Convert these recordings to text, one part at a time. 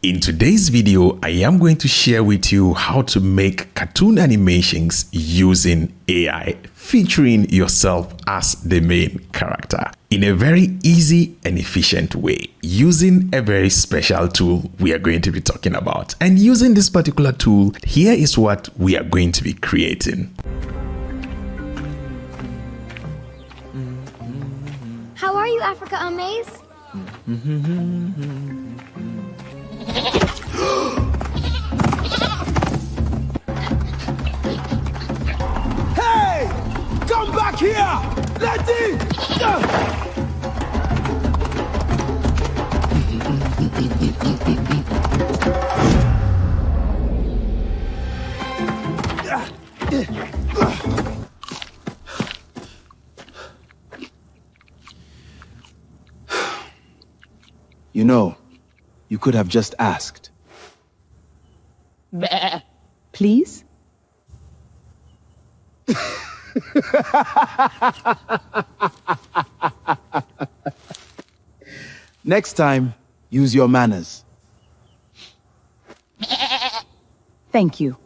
In today's video, I am going to share with you how to make cartoon animations using AI, featuring yourself as the main character in a very easy and efficient way, using a very special tool we are going to be talking about. And using this particular tool, here is what we are going to be creating. How are you, Africa Amaze? Hey! Come back here! Let in! You know, you could have just asked. Please? Next time, use your manners. Thank you.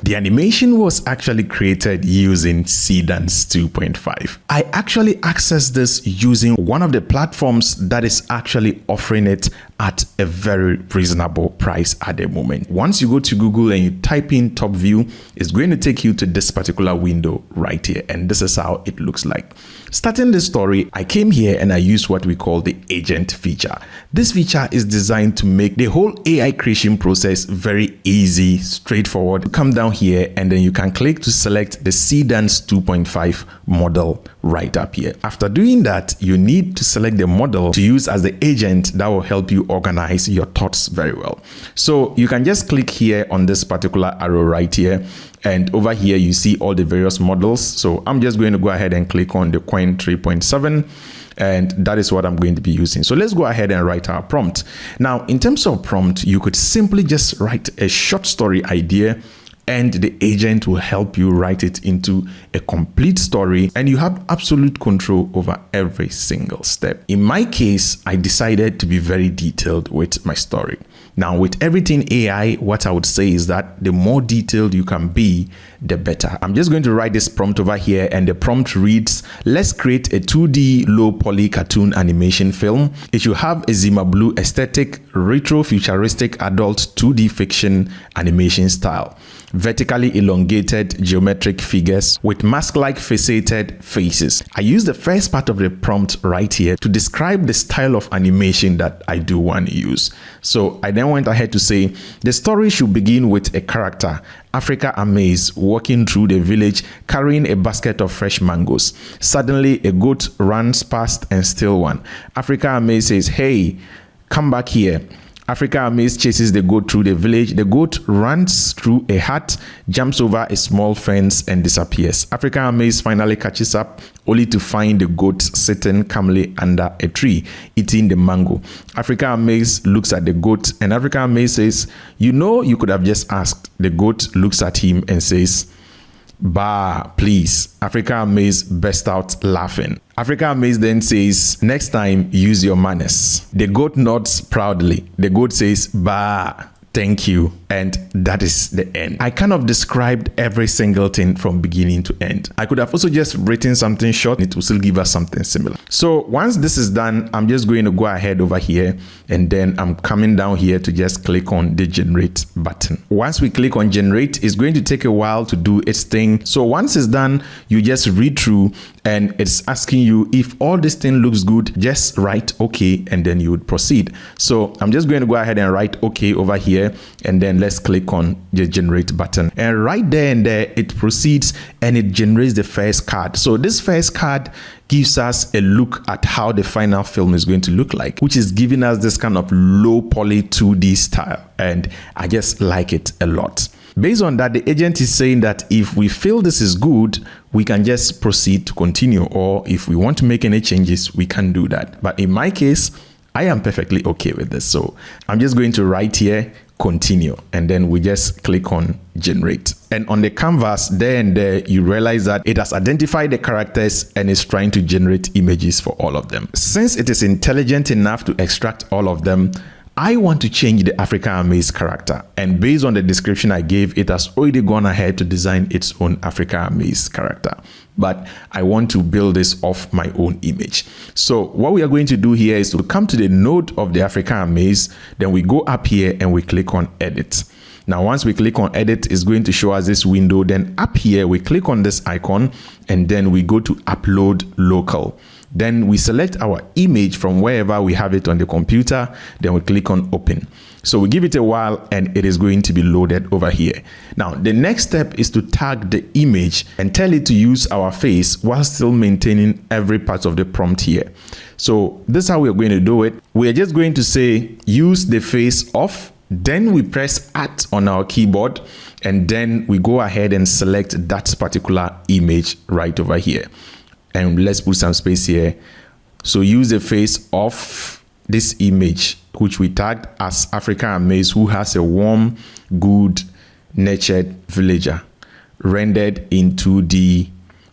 The animation was actually created using Seedance 2.5. I actually accessed this using one of the platforms that is actually offering it at a very reasonable price at the moment. Once you go to Google and you type in Topview, it's going to take you to this particular window right here, and this is how it looks like. Starting the story, I came here and I used what we call the agent feature. This feature is designed to make the whole AI creation process very easy, straightforward. Come down here and then you can click to select the Seedance 2.5 model right up here. After doing that, you need to select the model to use as the agent that will help you organize your thoughts very well. So you can just click here on this particular arrow right here, and over here you see all the various models. So I'm just going to go ahead and click on the Coin 3.7, and that is what I'm going to be using. So let's go ahead and write our prompt. Now, in terms of prompt, you could simply just write a short story idea, and the agent will help you write it into a complete story, and you have absolute control over every single step. In my case, I decided to be very detailed with my story. Now, with everything AI, what I would say is that the more detailed you can be, the better. I'm just going to write this prompt over here, and the prompt reads, let's create a 2D low poly cartoon animation film. It should have a Zima Blue aesthetic, retro futuristic adult 2D fiction animation style, vertically elongated geometric figures with mask-like faceted faces. I use the first part of the prompt right here to describe the style of animation that I do want to use. So I then went ahead to say the story should begin with a character, Africa Amaze, walking through the village carrying a basket of fresh mangoes. Suddenly a goat runs past and steals one. Africa Amaze says, "Hey, come back here." Africa Amaze chases the goat through the village. The goat runs through a hut, jumps over a small fence, and disappears. Africa Amaze finally catches up, only to find the goat sitting calmly under a tree, eating the mango. Africa Amaze looks at the goat, and Africa Amaze says, "You know, you could have just asked." The goat looks at him and says, "Bah, please." Africa Amaze bursts out laughing. Africa Amaze then says, "Next time, use your manners." The goat nods proudly. The goat says, "Bah, thank you." And that is the end. I kind of described every single thing from beginning to end. I could have also just written something short. It will still give us something similar. So once this is done, I'm just going to go ahead over here, and then I'm coming down here to just click on the generate button. Once we click on generate, it's going to take a while to do its thing. So once it's done, you just read through, and it's asking you if all this thing looks good, just write okay, and then you would proceed. So I'm just going to go ahead and write okay over here, and then let's click on the generate button, and right there and there it proceeds and it generates the first card. So this first card gives us a look at how the final film is going to look like, which is giving us this kind of low poly 2D style, and I just like it a lot. Based on that, the agent is saying that if we feel this is good, we can just proceed to continue, or if we want to make any changes, we can do that. But in my case, I am perfectly okay with this. So I'm just going to write here, continue, and then we just click on generate. And on the canvas there and there, you realize that it has identified the characters and is trying to generate images for all of them. Since it is intelligent enough to extract all of them, I want to change the Africa Amaze character, and based on the description I gave, it has already gone ahead to design its own Africa Amaze character. But I want to build this off my own image. So what we are going to do here is to come to the node of the Africa Amaze, then we go up here and we click on edit. Now, once we click on edit, it's going to show us this window. Then up here, we click on this icon and then we go to upload local. Then we select our image from wherever we have it on the computer. Then we click on open. So we give it a while and it is going to be loaded over here. Now, the next step is to tag the image and tell it to use our face while still maintaining every part of the prompt here. So this is how we're going to do it. We're just going to say use the face of, then we press at on our keyboard, and then we go ahead and select that particular image right over here. And let's put some space here. So use the face of this image, which we tagged as Africa Amaze, who has a warm, good, nurtured villager rendered into the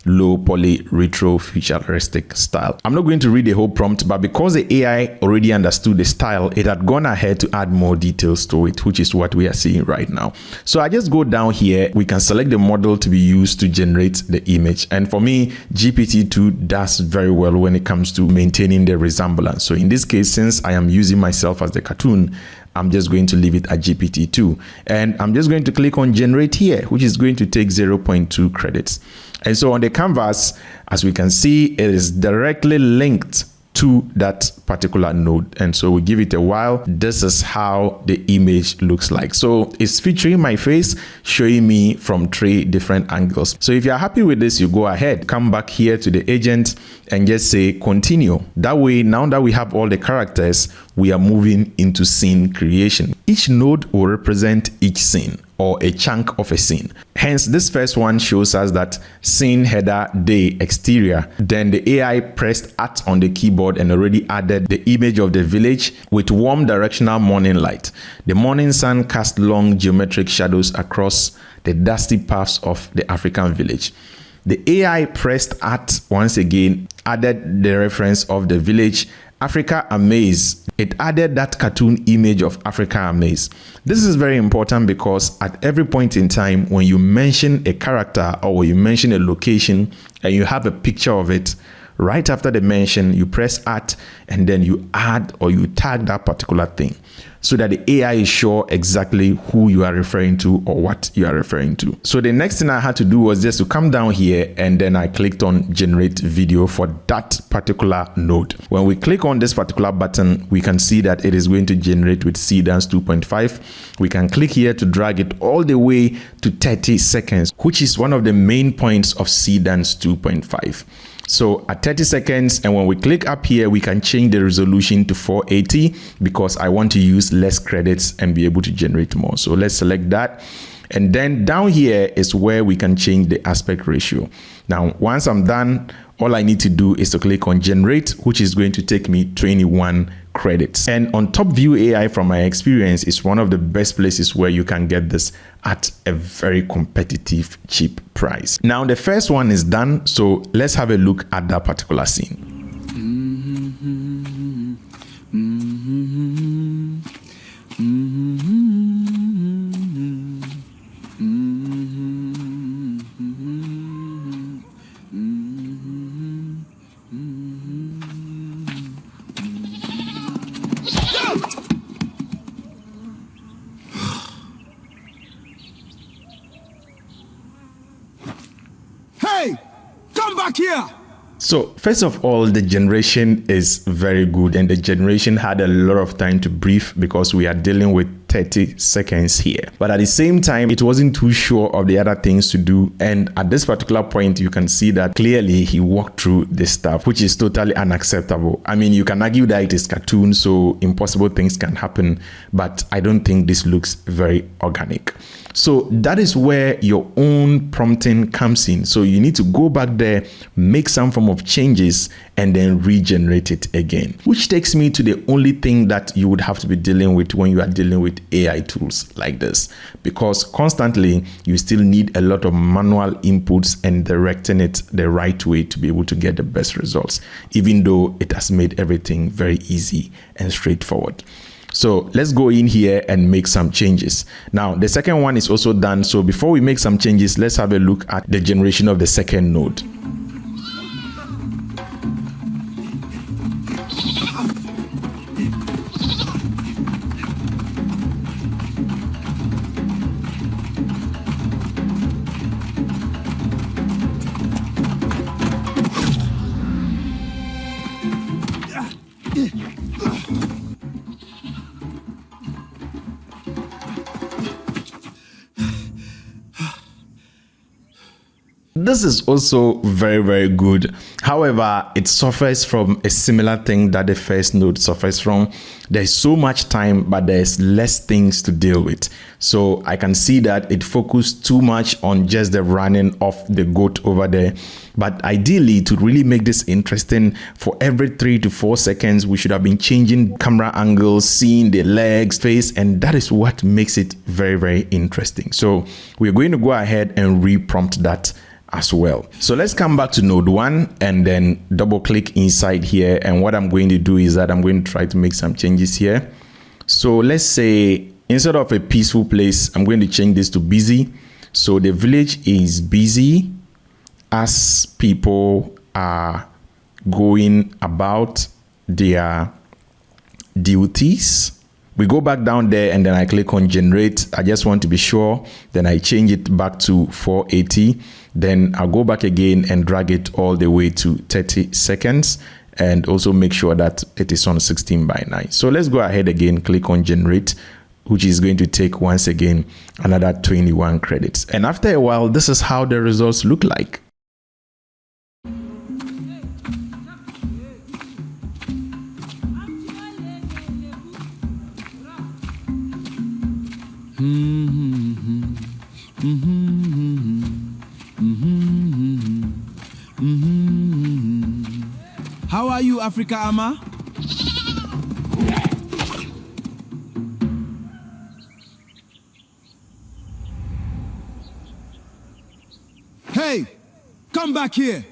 low poly retro futuristic style. I'm not going to read the whole prompt, but because the AI already understood the style, it had gone ahead to add more details to it, which is what we are seeing right now. So I just go down here, we can select the model to be used to generate the image. And for me, GPT-2 does very well when it comes to maintaining the resemblance. So in this case, since I am using myself as the cartoon, I'm just going to leave it at GPT-2. And I'm just going to click on generate here, which is going to take 0.2 credits. And so on the canvas, as we can see, it is directly linked to that particular node. And so we give it a while. This is how the image looks like. So it's featuring my face, showing me from 3 different angles. So if you're happy with this, you go ahead, come back here to the agent and just say continue. That way, now that we have all the characters, we are moving into scene creation. Each node will represent each scene or a chunk of a scene. Hence, this first one shows us that scene header day exterior. Then the AI pressed at on the keyboard and already added the image of the village with warm directional morning light. The morning sun cast long geometric shadows across the dusty paths of the African village. The AI pressed at once again, added the reference of the village, Africa Amaze. It added that cartoon image of Africa Amaze. This is very important because at every point in time, when you mention a character or when you mention a location and you have a picture of it, right after the mention, you press at and then you add or you tag that particular thing so that the AI is sure exactly who you are referring to or what you are referring to. So the next thing I had to do was just to come down here and then I clicked on generate video for that particular node. When we click on this particular button, we can see that it is going to generate with Seedance 2.5. We can click here to drag it all the way to 30 seconds, which is one of the main points of Seedance 2.5. So at 30 seconds, and when we click up here, we can change the resolution to 480 because I want to use less credits and be able to generate more. So let's select that. And then down here is where we can change the aspect ratio. Now, once I'm done, all I need to do is to click on generate, which is going to take me 21 credits. And on Topview AI, from my experience, is one of the best places where you can get this at a very competitive, cheap price. Now, the first one is done. So let's have a look at that particular scene. Hey! Come back here! So first of all, the generation is very good, and the generation had a lot of time to breathe because we are dealing with 30 seconds here. But at the same time, it wasn't too sure of the other things to do. And at this particular point, you can see that clearly he walked through this stuff, which is totally unacceptable. I mean, you can argue that it is cartoon, so impossible things can happen, but I don't think this looks very organic. So that is where your own prompting comes in. So you need to go back there, make some form of changes, and then regenerate it again. Which takes me to the only thing that you would have to be dealing with when you are dealing with AI tools like this. Because constantly, you still need a lot of manual inputs and directing it the right way to be able to get the best results, even though it has made everything very easy and straightforward. So let's go in here and make some changes. Now, the second one is also done. So before we make some changes, let's have a look at the generation of the second node. This is also very, very good. However, it suffers from a similar thing that the first node suffers from. There's so much time, but there's less things to deal with. So I can see that it focused too much on just the running of the goat over there. But ideally, to really make this interesting, for every 3 to 4 seconds, we should have been changing camera angles, seeing the legs, face, and that is what makes it very, very interesting. So we're going to go ahead and re-prompt that as well. So let's come back to node 1 and then double click inside here. And what I'm going to do is that I'm going to try to make some changes here. So let's say instead of a peaceful place, I'm going to change this to busy. So the village is busy as people are going about their duties. We go back down there and then I click on generate. I just want to be sure. Then I change it back to 480. Then I'll go back again and drag it all the way to 30 seconds and also make sure that it is on 16:9. So let's go ahead again, click on generate, which is going to take once again another 21 credits. And after a while, this is how the results look like. How are you, Africa Ama? Hey, come back here.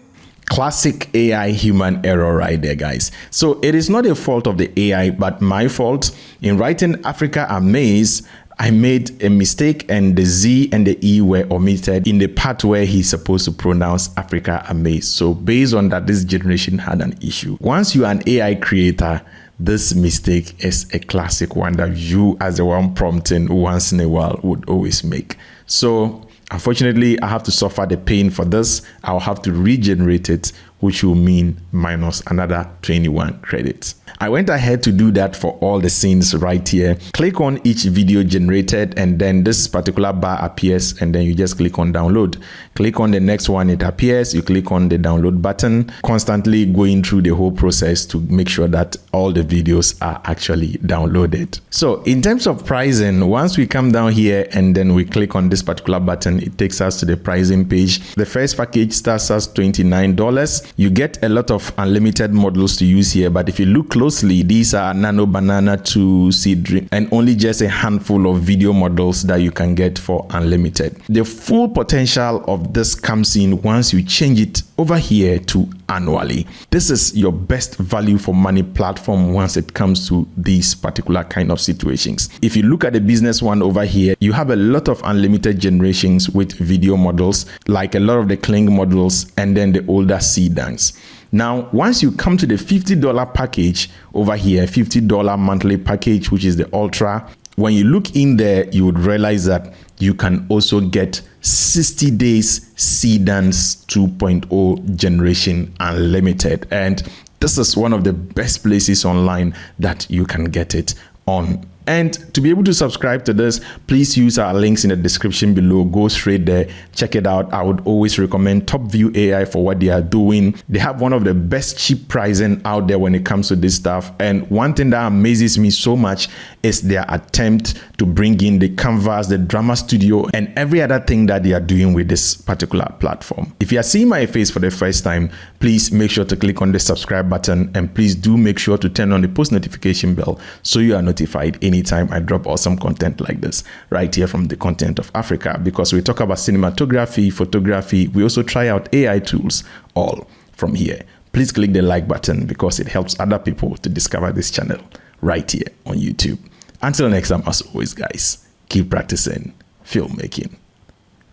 Classic AI human error right there, guys. So it is not a fault of the AI, but my fault. In writing Africa Amaze, I made a mistake and the Z and the E were omitted in the part where he's supposed to pronounce Africa Amaze. So based on that, this generation had an issue. Once you are an AI creator, this mistake is a classic one that you as the one prompting once in a while would always make. So unfortunately, I have to suffer the pain for this. I'll have to regenerate it, which will mean minus another 21 credits. I went ahead to do that for all the scenes right here. Click on each video generated and then this particular bar appears and then you just click on download. Click on the next one, it appears. You click on the download button, constantly going through the whole process to make sure that all the videos are actually downloaded. So in terms of pricing, once we come down here and then we click on this particular button, it takes us to the pricing page. The first package starts as $29. You get a lot of unlimited models to use here, but if you look closely, these are Nano Banana 2 Seed Dream and only just a handful of video models that you can get for unlimited. The full potential of this comes in once you change it over here to annually. This is your best value for money platform once it comes to these particular kind of situations. If you look at the business one over here, you have a lot of unlimited generations with video models, like a lot of the Kling models and then the older Seedance. Now, once you come to the $50 package over here, $50 monthly package, which is the Ultra, when you look in there, you would realize that you can also get 60 days Seedance 2.0 generation unlimited. And this is one of the best places online that you can get it on And to be able to subscribe to this, please use our links in the description below. Go straight there, check it out. I would always recommend Topview AI for what they are doing. They have one of the best cheap pricing out there when it comes to this stuff. And one thing that amazes me so much is their attempt to bring in the canvas, the drama studio, and every other thing that they are doing with this particular platform. If you are seeing my face for the first time, please make sure to click on the subscribe button, and please do make sure to turn on the post notification bell so you are notified anytime I drop awesome content like this right here from the Content of Africa, because we talk about cinematography, photography. We also try out AI tools, all from here. Please click the like button because it helps other people to discover this channel right here on YouTube. Until next time, as always, guys, keep practicing filmmaking.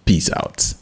Peace out.